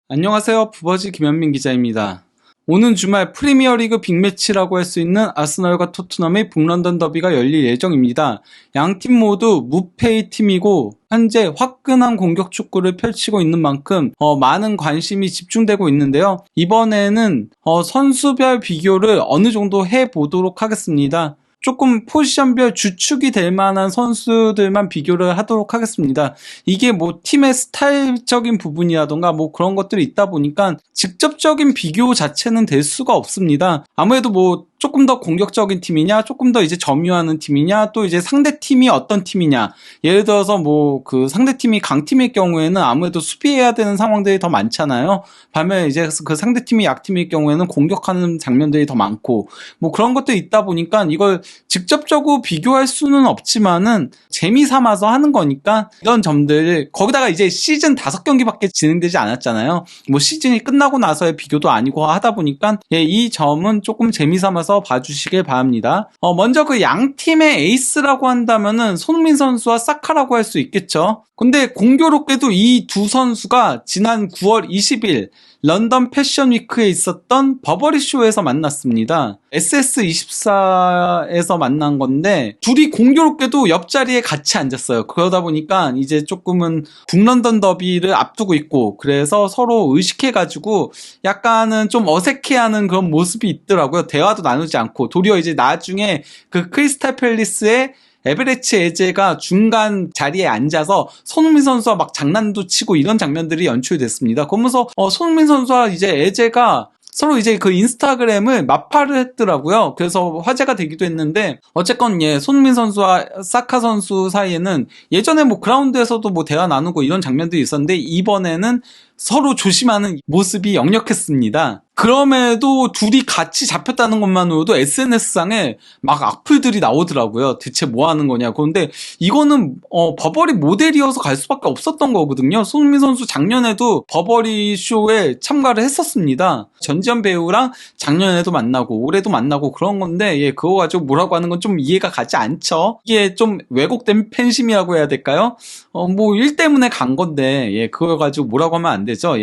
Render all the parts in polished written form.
안녕하세요. 부버지 김현민 기자입니다. 오는 주말 프리미어리그 빅매치라고 할 수 있는 아스널과 토트넘의 북런던 더비가 열릴 예정입니다. 양 팀 모두 무패의 팀이고 현재 화끈한 공격 축구를 펼치고 있는 만큼 많은 관심이 집중되고 있는데요. 이번에는 선수별 비교를 어느 정도 해보도록 하겠습니다. 조금 포지션별 주축이 될 만한 선수들만 비교를 하도록 하겠습니다. 이게 뭐 팀의 스타일적인 부분이라던가 뭐 그런 것들이 있다 보니까 직접적인 비교 자체는 될 수가 없습니다. 아무래도 뭐 조금 더 공격적인 팀이냐, 조금 더 이제 점유하는 팀이냐, 또 이제 상대 팀이 어떤 팀이냐. 예를 들어서 뭐 그 상대 팀이 강팀일 경우에는 아무래도 수비해야 되는 상황들이 더 많잖아요. 반면에 이제 그 상대 팀이 약팀일 경우에는 공격하는 장면들이 더 많고, 뭐 그런 것들이 있다 보니까 이걸 직접적으로 비교할 수는 없지만은 재미 삼아서 하는 거니까 이런 점들, 거기다가 이제 시즌 5경기밖에 진행되지 않았잖아요. 뭐 시즌이 끝나고 나서의 비교도 아니고 하다 보니까 이 점은 조금 재미 삼아서 봐주시길 바랍니다. 먼저 그 양 팀의 에이스라고 한다면은 손흥민 선수와 사카라고 할 수 있겠죠. 근데 공교롭게도 이 두 선수가 지난 9월 20일 런던 패션 위크에 있었던 버버리 쇼에서 만났습니다. SS24에서 만난 건데 둘이 공교롭게도 옆자리에 같이 앉았어요. 그러다 보니까 이제 조금은 북런던 더비를 앞두고 있고 그래서 서로 의식해가지고 약간은 좀 어색해하는 그런 모습이 있더라고요. 대화도 나누지 않고 도리어 이제 나중에 그 크리스탈 팰리스의 에베레치 에제가 중간 자리에 앉아서 손흥민 선수와 막 장난도 치고 이런 장면들이 연출됐습니다. 그러면서 손흥민 선수와 이제 에제가 서로 이제 그 인스타그램을 마파를 했더라고요. 그래서 화제가 되기도 했는데 어쨌건 손흥민 선수와 사카 선수 사이에는 예전에 뭐 그라운드에서도 뭐 대화 나누고 이런 장면들이 있었는데 이번에는 서로 조심하는 모습이 역력했습니다. 그럼에도 둘이 같이 잡혔다는 것만으로도 SNS상에 막 악플들이 나오더라고요. 대체 뭐 하는 거냐. 그런데 이거는 버버리 모델이어서 갈 수밖에 없었던 거거든요. 손흥민 선수 작년에도 버버리 쇼에 참가를 했었습니다. 전지현 배우랑 작년에도 만나고 올해도 만나고 그런 건데 그거 가지고 뭐라고 하는 건 좀 이해가 가지 않죠. 이게 좀 왜곡된 팬심이라고 해야 될까요? 뭐 일 때문에 간 건데 그거 가지고 뭐라고 하면 안 되죠.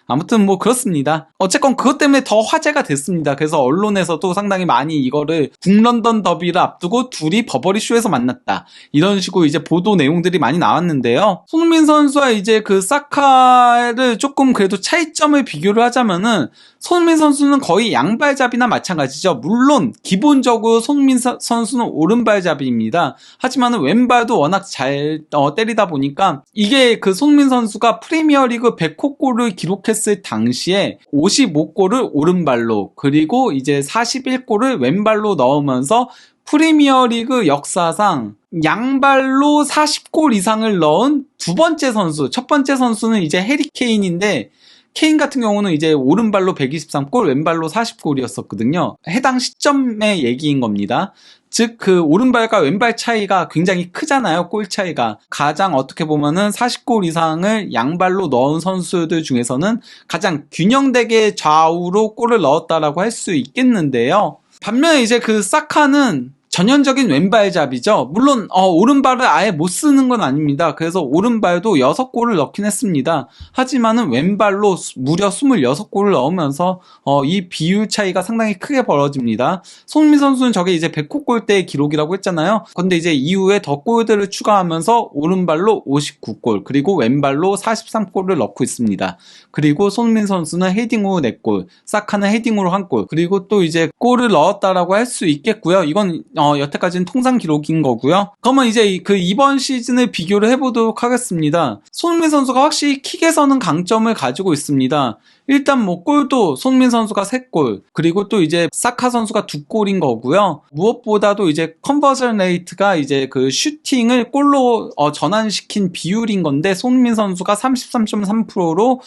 아무튼 뭐 그렇습니다. 어쨌건 그것 때문에 더 화제가 됐습니다. 그래서 언론에서도 상당히 많이 이거를 북런던 더비를 앞두고 둘이 버버리 쇼에서 만났다. 이런 식으로 이제 보도 내용들이 많이 나왔는데요. 손흥민 선수와 이제 그 사카를 조금 그래도 차이점을 비교를 하자면은 손흥민 선수는 거의 양발잡이나 마찬가지죠. 물론 기본적으로 손흥민 선수는 오른발잡이입니다. 하지만은 왼발도 워낙 잘 때리다 보니까 이게 그 손흥민 선수가 프리미어리그 100호 골을 기록했을 당시에 55골을 오른발로 그리고 이제 41골을 왼발로 넣으면서 프리미어리그 역사상 양발로 40골 이상을 넣은 두 번째 선수, 첫 번째 선수는 이제 해리 케인인데 케인 같은 경우는 이제 오른발로 123골, 왼발로 40골이었었거든요. 해당 시점의 얘기인 겁니다. 즉, 그 오른발과 왼발 차이가 굉장히 크잖아요. 골 차이가. 가장 어떻게 보면은 40골 이상을 양발로 넣은 선수들 중에서는 가장 균형되게 좌우로 골을 넣었다라고 할 수 있겠는데요. 반면에 이제 그 사카는 전형적인 왼발잡이죠. 물론 오른발을 아예 못 쓰는 건 아닙니다. 그래서 오른발도 6골을 넣긴 했습니다. 하지만은 왼발로 무려 26골을 넣으면서 이 비율 차이가 상당히 크게 벌어집니다. 손흥민 선수는 저게 이제 100호 골대의 기록이라고 했잖아요. 근데 이제 이후에 더 골들을 추가하면서 오른발로 59골 그리고 왼발로 43골을 넣고 있습니다. 그리고 손흥민 선수는 헤딩으로 4골, 사카는 헤딩으로 1골, 그리고 또 이제 골을 넣었다라고 할 수 있겠고요. 이건 여태까지는 통상 기록인 거고요. 그러면 이제 그 이번 시즌을 비교를 해보도록 하겠습니다. 손흥민 선수가 확실히 킥에서는 강점을 가지고 있습니다. 일단 뭐 골도 손흥민 선수가 3골 그리고 또 이제 사카 선수가 2골인 거고요. 무엇보다도 이제 컨버전 레이트가 이제 그 슈팅을 골로 전환시킨 비율인 건데 손흥민 선수가 33.3%로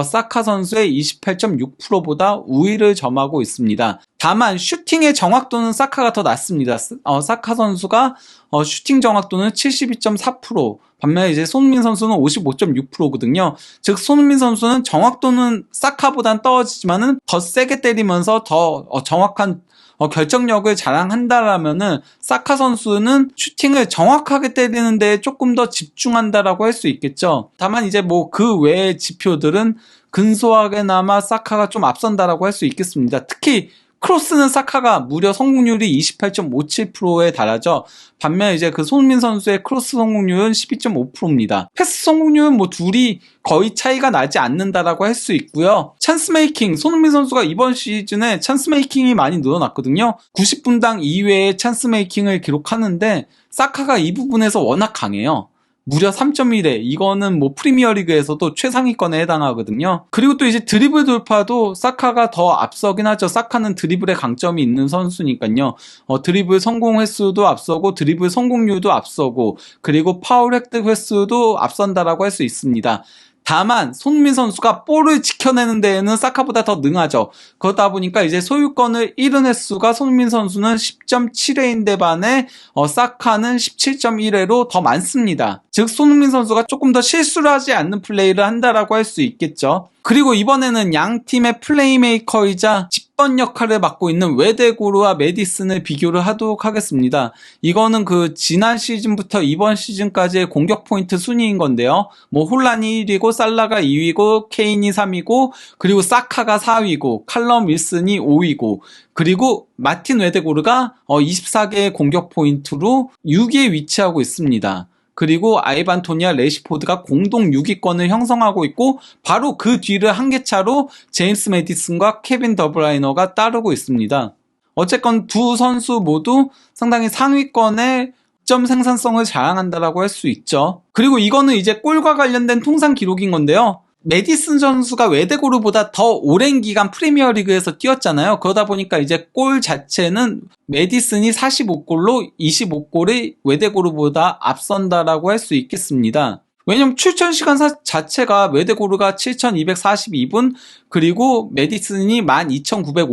사카 선수의 28.6%보다 우위를 점하고 있습니다. 다만 슈팅의 정확도는 사카가 더 낮습니다. 사카 선수가 슈팅 정확도는 72.4%, 반면에 이제 손흥민 선수는 55.6%거든요. 즉 손흥민 선수는 정확도는 사카보단 떨어지지만은 더 세게 때리면서 더 정확한 결정력을 자랑한다라면은 사카 선수는 슈팅을 정확하게 때리는 데 조금 더 집중한다라고 할 수 있겠죠. 다만 이제 뭐 그 외의 지표들은 근소하게나마 사카가 좀 앞선다라고 할 수 있겠습니다. 특히 크로스는 사카가 무려 성공률이 28.57%에 달하죠. 반면 이제 그 손흥민 선수의 크로스 성공률은 12.5%입니다. 패스 성공률은 뭐 둘이 거의 차이가 나지 않는다라고 할 수 있고요. 찬스 메이킹, 손흥민 선수가 이번 시즌에 찬스 메이킹이 많이 늘어났거든요. 90분당 이외의 찬스 메이킹을 기록하는데 사카가 이 부분에서 워낙 강해요. 무려 3.1회. 이거는 뭐 프리미어리그에서도 최상위권에 해당하거든요. 그리고 또 이제 드리블 돌파도 사카가 더 앞서긴 하죠. 사카는 드리블에 강점이 있는 선수니까요. 드리블 성공 횟수도 앞서고 드리블 성공률도 앞서고 그리고 파울 획득 횟수도 앞선다라고 할 수 있습니다. 다만 손흥민 선수가 볼을 지켜내는 데에는 사카보다 더 능하죠. 그러다 보니까 이제 소유권을 잃은 횟수가 손흥민 선수는 10.7회인데 반해 사카는 17.1회로 더 많습니다. 즉 손흥민 선수가 조금 더 실수를 하지 않는 플레이를 한다라고 할 수 있겠죠. 그리고 이번에는 양 팀의 플레이메이커이자 10번 역할을 맡고 있는 웨데고르와 메디슨을 비교를 하도록 하겠습니다. 이거는 그 지난 시즌부터 이번 시즌까지의 공격 포인트 순위인 건데요. 뭐 홀란이 1위고 살라가 2위고 케인이 3위고 그리고 사카가 4위고 칼럼 윌슨이 5위고 그리고 마틴 웨데고르가 24개의 공격 포인트로 6위에 위치하고 있습니다. 그리고 아이반 토니와 레시포드가 공동 6위권을 형성하고 있고 바로 그 뒤를 한 개 차로 제임스 메디슨과 케빈 더브라이너가 따르고 있습니다. 어쨌건 두 선수 모두 상당히 상위권의 점 생산성을 자랑한다라고 할 수 있죠. 그리고 이거는 이제 골과 관련된 통산 기록인 건데요. 메디슨 선수가 웨데고르보다 더 오랜 기간 프리미어리그에서 뛰었잖아요. 그러다 보니까 이제 골 자체는 메디슨이 45골로 25골이 웨데고르보다 앞선다라고 할 수 있겠습니다. 왜냐면 출전 시간 자체가 웨데고르가 7,242분 그리고 메디슨이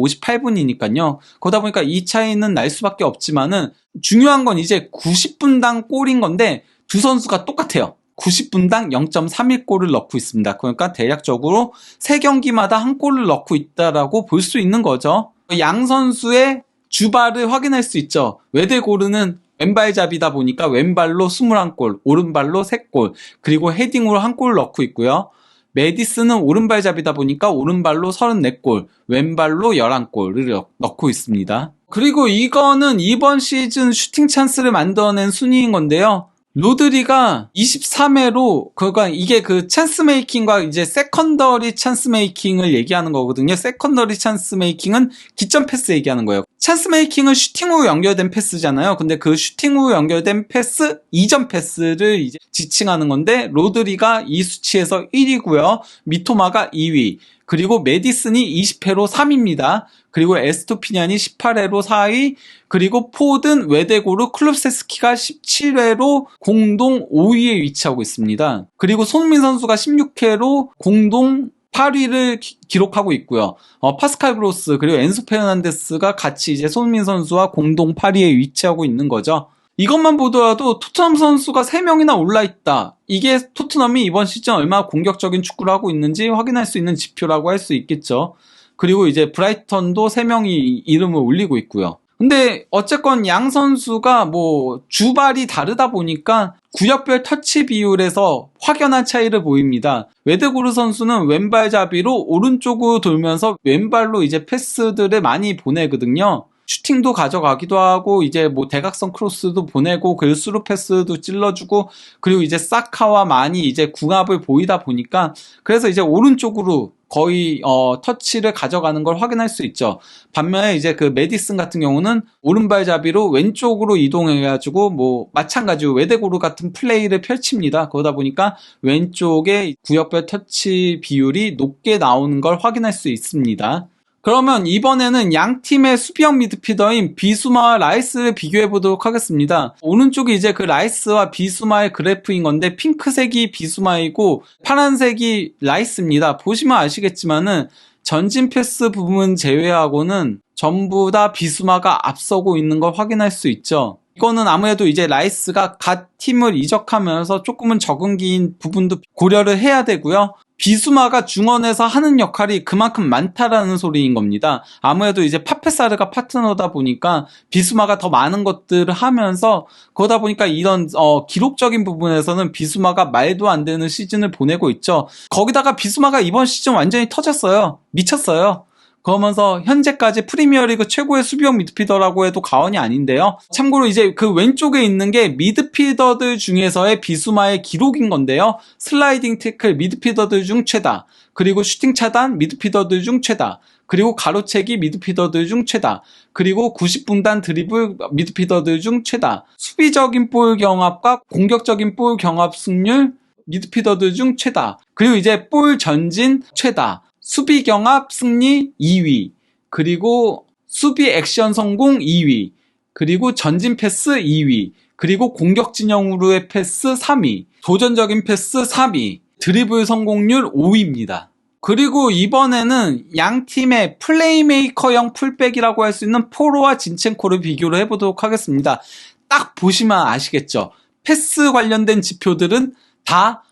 12,958분이니까요. 그러다 보니까 이 차이는 날 수밖에 없지만은 중요한 건 이제 90분당 골인 건데 두 선수가 똑같아요. 90분당 0.31골을 넣고 있습니다. 그러니까 대략적으로 3경기마다 한 골을 넣고 있다라고 볼 수 있는 거죠. 양 선수의 주발을 확인할 수 있죠. 웨데고르는 왼발잡이다 보니까 왼발로 21골, 오른발로 3골, 그리고 헤딩으로 1골 넣고 있고요. 메디슨은 오른발잡이다 보니까 오른발로 34골, 왼발로 11골을 넣고 있습니다. 그리고 이거는 이번 시즌 슈팅 찬스를 만들어낸 순위인 건데요. 로드리가 23회로, 그러니까 이게 그 찬스 메이킹과 이제 세컨더리 찬스 메이킹을 얘기하는 거거든요. 세컨더리 찬스 메이킹은 기점 패스 얘기하는 거예요. 찬스 메이킹은 슈팅 후 연결된 패스잖아요. 근데 그 슈팅 후 연결된 패스, 이전 패스를 이제 지칭하는 건데, 로드리가 이 수치에서 1위고요. 미토마가 2위. 그리고 메디슨이 20회로 3위입니다. 그리고 에스토피냐니 18회로 4위, 그리고 포든, 웨데고르, 클룹세스키가 17회로 공동 5위에 위치하고 있습니다. 그리고 손흥민 선수가 16회로 공동 8위를 기록하고 있고요. 파스칼 그로스 그리고 엔소 페르난데스가 같이 이제 손흥민 선수와 공동 8위에 위치하고 있는 거죠. 이것만 보더라도 토트넘 선수가 3명이나 올라있다. 이게 토트넘이 이번 시즌 얼마나 공격적인 축구를 하고 있는지 확인할 수 있는 지표라고 할 수 있겠죠. 그리고 이제 브라이턴도 3명이 이름을 올리고 있고요. 근데 어쨌건 양 선수가 뭐 주발이 다르다 보니까 구역별 터치 비율에서 확연한 차이를 보입니다. 웨데고르 선수는 왼발잡이로 오른쪽으로 돌면서 왼발로 이제 패스들을 많이 보내거든요. 슈팅도 가져가기도 하고 이제 뭐 대각선 크로스도 보내고 그리고 스루 패스도 찔러주고 그리고 이제 사카와 많이 이제 궁합을 보이다 보니까 그래서 이제 오른쪽으로 거의 터치를 가져가는 걸 확인할 수 있죠. 반면에 이제 그 메디슨 같은 경우는 오른발잡이로 왼쪽으로 이동해가지고 뭐 마찬가지로 웨데고르 같은 플레이를 펼칩니다. 그러다 보니까 왼쪽에 구역별 터치 비율이 높게 나오는 걸 확인할 수 있습니다. 그러면 이번에는 양 팀의 수비형 미드필더인 비수마와 라이스를 비교해 보도록 하겠습니다. 오른쪽이 이제 그 라이스와 비수마의 그래프인 건데 핑크색이 비수마이고 파란색이 라이스입니다. 보시면 아시겠지만은 전진 패스 부분 제외하고는 전부 다 비수마가 앞서고 있는 걸 확인할 수 있죠. 이거는 아무래도 이제 라이스가 갓 팀을 이적하면서 조금은 적응기인 부분도 고려를 해야 되고요. 비수마가 중원에서 하는 역할이 그만큼 많다라는 소리인 겁니다. 아무래도 이제 파페사르가 파트너다 보니까 비수마가 더 많은 것들을 하면서 그러다 보니까 이런 기록적인 부분에서는 비수마가 말도 안 되는 시즌을 보내고 있죠. 거기다가 비수마가 이번 시즌 완전히 터졌어요. 미쳤어요. 그러면서 현재까지 프리미어리그 최고의 수비형 미드필더라고 해도 과언이 아닌데요. 참고로 이제 그 왼쪽에 있는 게 미드필더들 중에서의 비수마의 기록인 건데요. 슬라이딩 태클 미드필더들 중 최다, 그리고 슈팅 차단 미드필더들 중 최다, 그리고 가로채기 미드필더들 중 최다, 그리고 90분단 드리블 미드필더들 중 최다, 수비적인 볼 경합과 공격적인 볼 경합 승률 미드필더들 중 최다, 그리고 이제 볼 전진 최다, 수비 경합 승리 2위, 그리고 수비 액션 성공 2위, 그리고 전진 패스 2위, 그리고 공격 진영으로의 패스 3위, 도전적인 패스 3위, 드리블 성공률 5위입니다. 그리고 이번에는 양 팀의 플레이메이커형 풀백이라고 할 수 있는 포로와 진첸코를 비교를 해보도록 하겠습니다. 딱 보시면 아시겠죠? 패스 관련된 지표들은 다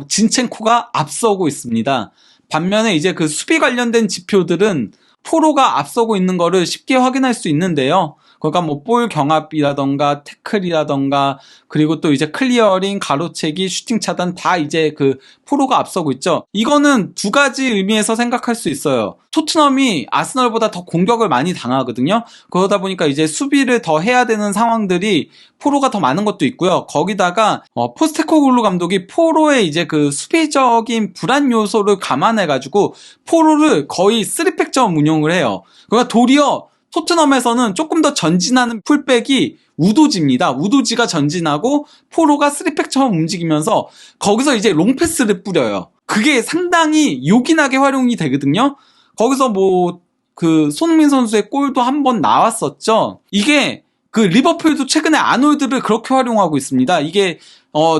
진첸코가 앞서고 있습니다. 반면에 이제 그 수비 관련된 지표들은 포로가 앞서고 있는 거를 쉽게 확인할 수 있는데요. 그러니까 뭐 볼 경합이라던가 태클이라던가 그리고 또 이제 클리어링, 가로채기, 슈팅 차단 다 이제 그 포로가 앞서고 있죠. 이거는 두 가지 의미에서 생각할 수 있어요. 토트넘이 아스널보다 더 공격을 많이 당하거든요. 그러다 보니까 이제 수비를 더 해야 되는 상황들이 포로가 더 많은 것도 있고요. 거기다가 포스테코글루 감독이 포로의 이제 그 수비적인 불안 요소를 감안해가지고 포로를 거의 3백점 운용을 해요. 그러니까 도리어 토트넘에서는 조금 더 전진하는 풀백이 우도지입니다. 우도지가 전진하고 포로가 3백처럼 움직이면서 거기서 이제 롱패스를 뿌려요. 그게 상당히 요긴하게 활용이 되거든요. 거기서 뭐 그 손흥민 선수의 골도 한번 나왔었죠. 이게 그 리버풀도 최근에 아놀드를 그렇게 활용하고 있습니다. 이게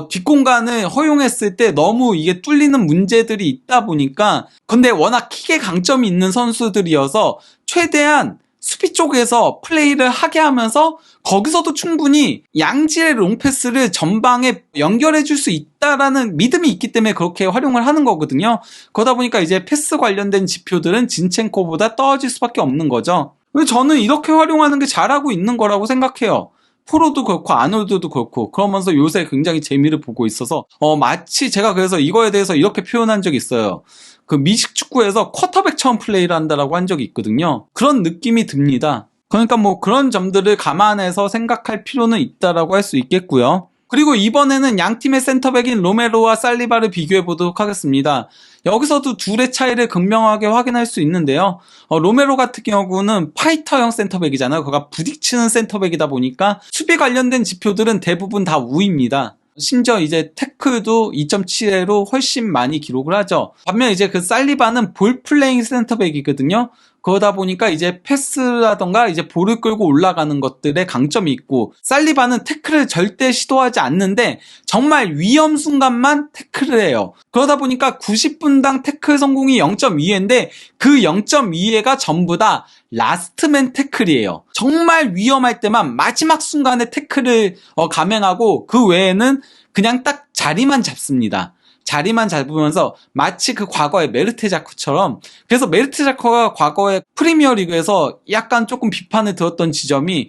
뒷공간을 허용했을 때 너무 이게 뚫리는 문제들이 있다 보니까, 근데 워낙 킥에 강점이 있는 선수들이어서 최대한 수비 쪽에서 플레이를 하게 하면서 거기서도 충분히 양질의 롱패스를 전방에 연결해 줄 수 있다라는 믿음이 있기 때문에 그렇게 활용을 하는 거거든요. 그러다 보니까 이제 패스 관련된 지표들은 진첸코보다 떨어질 수밖에 없는 거죠. 저는 이렇게 활용하는 게 잘하고 있는 거라고 생각해요. 포로도 그렇고 아놀드도 그렇고. 그러면서 요새 굉장히 재미를 보고 있어서 마치 제가 그래서 이거에 대해서 이렇게 표현한 적이 있어요. 그 미식 축구에서 쿼터백처럼 플레이를 한다라고 한 적이 있거든요. 그런 느낌이 듭니다. 그러니까 뭐 그런 점들을 감안해서 생각할 필요는 있다라고 할 수 있겠고요. 그리고 이번에는 양 팀의 센터백인 로메로와 살리바를 비교해 보도록 하겠습니다. 여기서도 둘의 차이를 극명하게 확인할 수 있는데요. 로메로 같은 경우는 파이터형 센터백이잖아요. 그가 부딪히는 센터백이다 보니까 수비 관련된 지표들은 대부분 다 우위입니다. 심지어 이제 태클도 2.7회로 훨씬 많이 기록을 하죠. 반면 이제 그 살리바는 볼 플레잉 센터백이거든요. 그러다 보니까 이제 패스라던가 이제 볼을 끌고 올라가는 것들에 강점이 있고, 살리바는 태클을 절대 시도하지 않는데 정말 위험 순간만 태클을 해요. 그러다 보니까 90분당 태클 성공이 0.2회인데 그 0.2회가 전부 다 라스트맨 태클이에요. 정말 위험할 때만 마지막 순간에 태클을 감행하고 그 외에는 그냥 딱 자리만 잡습니다. 자리만 잡으면서 마치 그 과거의 메르테자쿠처럼. 그래서 메르테자쿠가 과거에 프리미어리그에서 약간 조금 비판을 들었던 지점이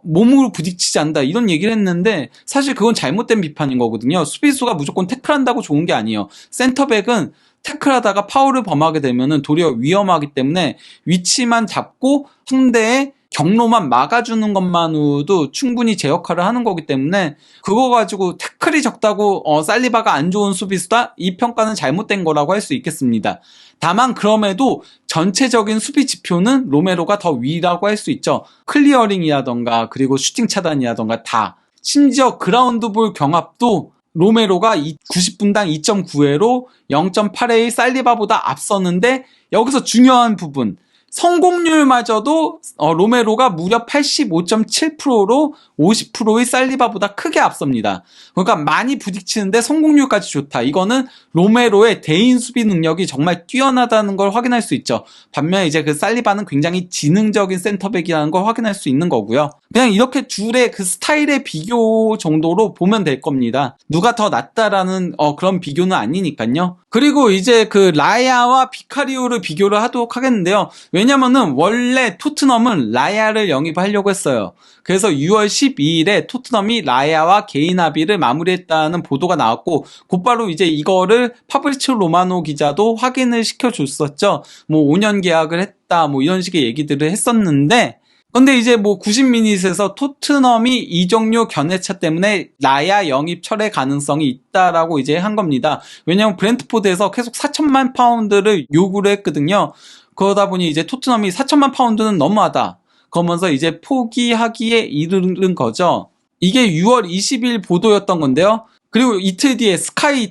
몸으로 부딪히지 않는다 이런 얘기를 했는데 사실 그건 잘못된 비판인 거거든요. 수비수가 무조건 태클한다고 좋은 게 아니에요. 센터백은 태클하다가 파울을 범하게 되면은 도리어 위험하기 때문에 위치만 잡고 상대의 경로만 막아주는 것만으로도 충분히 제 역할을 하는 거기 때문에 그거 가지고 태클이 적다고 살리바가 안 좋은 수비수다? 이 평가는 잘못된 거라고 할 수 있겠습니다. 다만 그럼에도 전체적인 수비 지표는 로메로가 더 위라고 할 수 있죠. 클리어링이라던가 그리고 슈팅 차단이라던가 다. 심지어 그라운드볼 경합도 로메로가 90분당 2.9회로 0.8회의 살리바보다 앞섰는데 여기서 중요한 부분, 성공률마저도 로메로가 무려 85.7%로 50%의 살리바보다 크게 앞섭니다. 그러니까 많이 부딪히는데 성공률까지 좋다. 이거는 로메로의 대인 수비 능력이 정말 뛰어나다는 걸 확인할 수 있죠. 반면에 이제 그 살리바는 굉장히 지능적인 센터백이라는 걸 확인할 수 있는 거고요. 그냥 이렇게 둘의 그 스타일의 비교 정도로 보면 될 겁니다. 누가 더 낫다라는 그런 비교는 아니니까요. 그리고 이제 그 라야와 비카리오를 비교를 하도록 하겠는데요. 왜냐면은 원래 토트넘은 라야를 영입하려고 했어요. 그래서 6월 12일에 토트넘이 라야와 개인 합의를 마무리했다는 보도가 나왔고, 곧바로 이제 이거를 파브리치오 로마노 기자도 확인을 시켜줬었죠. 뭐 5년 계약을 했다, 뭐 이런 식의 얘기들을 했었는데, 근데 이제 뭐 90미닛에서 토트넘이 이적료 견해차 때문에 라야 영입 철회 가능성이 있다라고 이제 한 겁니다. 왜냐면 브렌트포드에서 계속 4천만 파운드를 요구를 했거든요. 그러다 보니 이제 토트넘이 4천만 파운드는 너무하다. 그러면서 이제 포기하기에 이르는 거죠. 이게 6월 20일 보도였던 건데요. 그리고 이틀 뒤에 스카이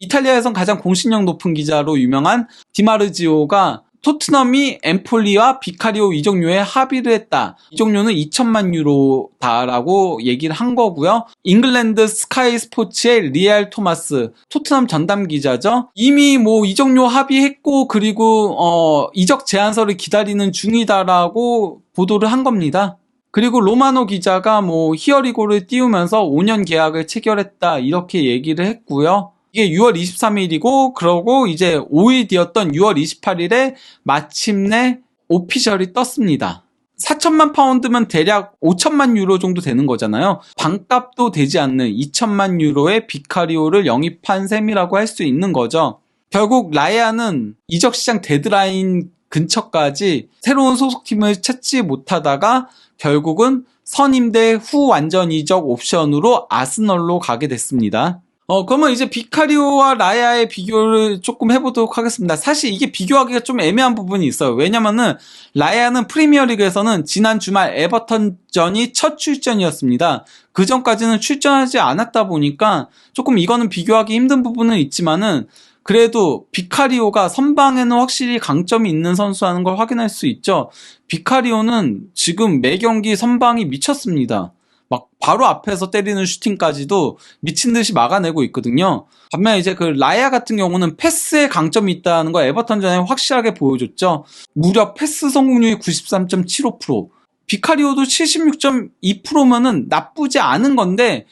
이탈리아에선 가장 공신력 높은 기자로 유명한 디마르지오가 토트넘이 엠폴리와 비카리오 이적료에 합의를 했다. 이적료는 2천만 유로다라고 얘기를 한 거고요. 잉글랜드 스카이 스포츠의 리알 토마스, 토트넘 전담 기자죠. 이미 뭐 이적료 합의했고, 그리고 이적 제안서를 기다리는 중이다라고 보도를 한 겁니다. 그리고 로마노 기자가 뭐 히어리고를 띄우면서 5년 계약을 체결했다 이렇게 얘기를 했고요. 이게 6월 23일이고, 그러고 이제 5일 뒤였던 6월 28일에 마침내 오피셜이 떴습니다. 4천만 파운드면 대략 5천만 유로 정도 되는 거잖아요. 반값도 되지 않는 2천만 유로의 비카리오를 영입한 셈이라고 할 수 있는 거죠. 결국 라야는 이적 시장 데드라인 근처까지 새로운 소속팀을 찾지 못하다가 결국은 선임대 후 완전 이적 옵션으로 아스널로 가게 됐습니다. 그러면 이제 비카리오와 라야의 비교를 조금 해보도록 하겠습니다. 사실 이게 비교하기가 좀 애매한 부분이 있어요. 왜냐면은 라야는 프리미어리그에서는 지난 주말 에버턴전이 첫 출전이었습니다. 그 전까지는 출전하지 않았다 보니까 조금 이거는 비교하기 힘든 부분은 있지만은, 그래도 비카리오가 선방에는 확실히 강점이 있는 선수라는 걸 확인할 수 있죠. 비카리오는 지금 매 경기 선방이 미쳤습니다. 막 바로 앞에서 때리는 슈팅까지도 미친 듯이 막아내고 있거든요. 반면에 이제 그 라야 같은 경우는 패스에 강점이 있다는 거 에버턴전에 확실하게 보여줬죠. 무려 패스 성공률이 93.75%, 비카리오도 76.2%면은 나쁘지 않은 건데,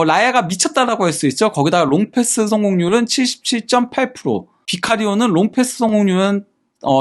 라야가 미쳤다라고 할 수 있죠. 거기다가 롱패스 성공률은 77.8%, 비카리오는 롱패스 성공률은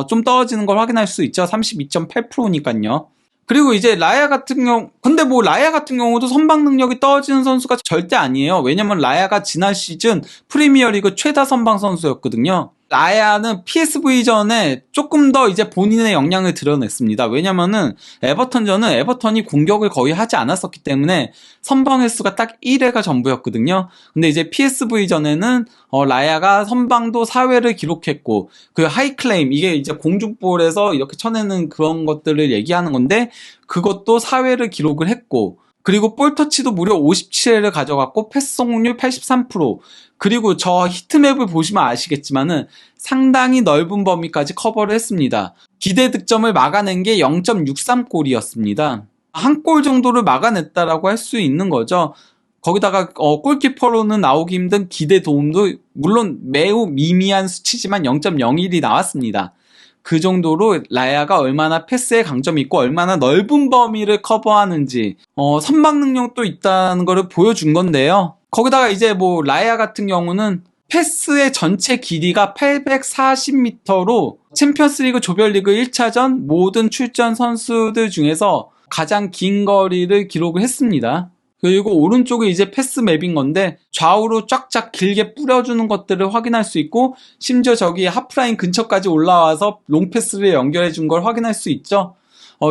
좀 떨어지는 걸 확인할 수 있죠. 32.8%니까요. 그리고 이제 라야 같은 경우도 선방 능력이 떨어지는 선수가 절대 아니에요. 왜냐면 라야가 지난 시즌 프리미어리그 최다 선방 선수였거든요. 라야는 PSV전에 조금 더 이제 본인의 역량을 드러냈습니다. 왜냐면은 에버턴전은 에버턴이 공격을 거의 하지 않았었기 때문에 선방 횟수가 딱 1회가 전부였거든요. 근데 이제 PSV전에는 라야가 선방도 4회를 기록했고, 그 하이클레임, 이게 이제 공중볼에서 이렇게 쳐내는 그런 것들을 얘기하는 건데, 그것도 4회를 기록을 했고, 그리고 볼터치도 무려 57회를 가져갔고 패스 성공률 83%, 그리고 저 히트맵을 보시면 아시겠지만은 상당히 넓은 범위까지 커버를 했습니다. 기대 득점을 막아낸 게 0.63골이었습니다. 한 골 정도를 막아냈다라고 할 수 있는 거죠. 거기다가 골키퍼로는 나오기 힘든 기대 도움도 물론 매우 미미한 수치지만 0.01이 나왔습니다. 그 정도로 라야가 얼마나 패스에 강점이 있고 얼마나 넓은 범위를 커버하는지 선방 능력도 있다는 거를 보여준 건데요. 거기다가 이제 뭐 라야 같은 경우는 패스의 전체 길이가 840m로 챔피언스리그 조별리그 1차전 모든 출전 선수들 중에서 가장 긴 거리를 기록을 했습니다. 그리고 오른쪽에 이제 패스 맵인 건데 좌우로 쫙쫙 길게 뿌려주는 것들을 확인할 수 있고, 심지어 저기 하프라인 근처까지 올라와서 롱패스를 연결해 준 걸 확인할 수 있죠.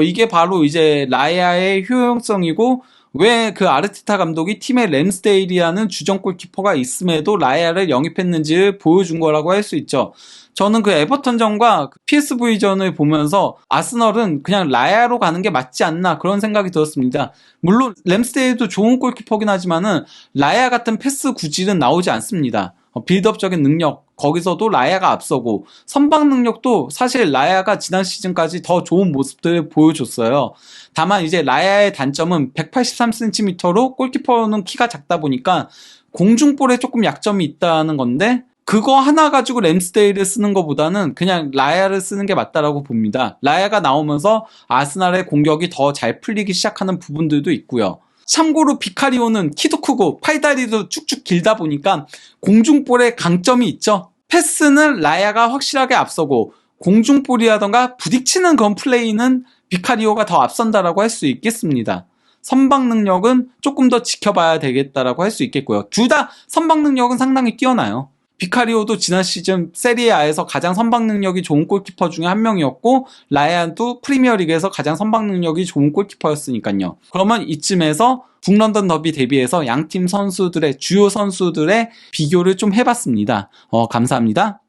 이게 바로 이제 라야의 효용성이고, 왜 그 아르테타 감독이 팀에 램스데일이라는 주전 골키퍼가 있음에도 라야를 영입했는지를 보여준 거라고 할 수 있죠. 저는 그 에버턴전과 그 PSV전을 보면서 아스널은 그냥 라야로 가는 게 맞지 않나 그런 생각이 들었습니다. 물론 램스데일도 좋은 골키퍼긴 하지만은 라야 같은 패스 구질은 나오지 않습니다. 빌드업적인 능력, 거기서도 라야가 앞서고, 선방 능력도 사실 라야가 지난 시즌까지 더 좋은 모습들을 보여줬어요. 다만 이제 라야의 단점은 183cm로 골키퍼는 키가 작다 보니까 공중볼에 조금 약점이 있다는 건데, 그거 하나 가지고 램스데일을 쓰는 것보다는 그냥 라야를 쓰는 게 맞다라고 봅니다. 라야가 나오면서 아스날의 공격이 더 잘 풀리기 시작하는 부분들도 있고요. 참고로 비카리오는 키도 크고 팔다리도 쭉쭉 길다 보니까 공중볼에 강점이 있죠. 패스는 라야가 확실하게 앞서고 공중볼이라던가 부딪히는 그런 플레이는 비카리오가 더 앞선다라고 할 수 있겠습니다. 선방 능력은 조금 더 지켜봐야 되겠다라고 할 수 있겠고요. 둘 다 선방 능력은 상당히 뛰어나요. 비카리오도 지난 시즌 세리에A에서 가장 선방 능력이 좋은 골키퍼 중에 한 명이었고, 라얀도 프리미어리그에서 가장 선방 능력이 좋은 골키퍼였으니까요. 그러면 이쯤에서 북런던 더비 대비해서 양팀 선수들의 주요 선수들의 비교를 좀 해봤습니다. 감사합니다.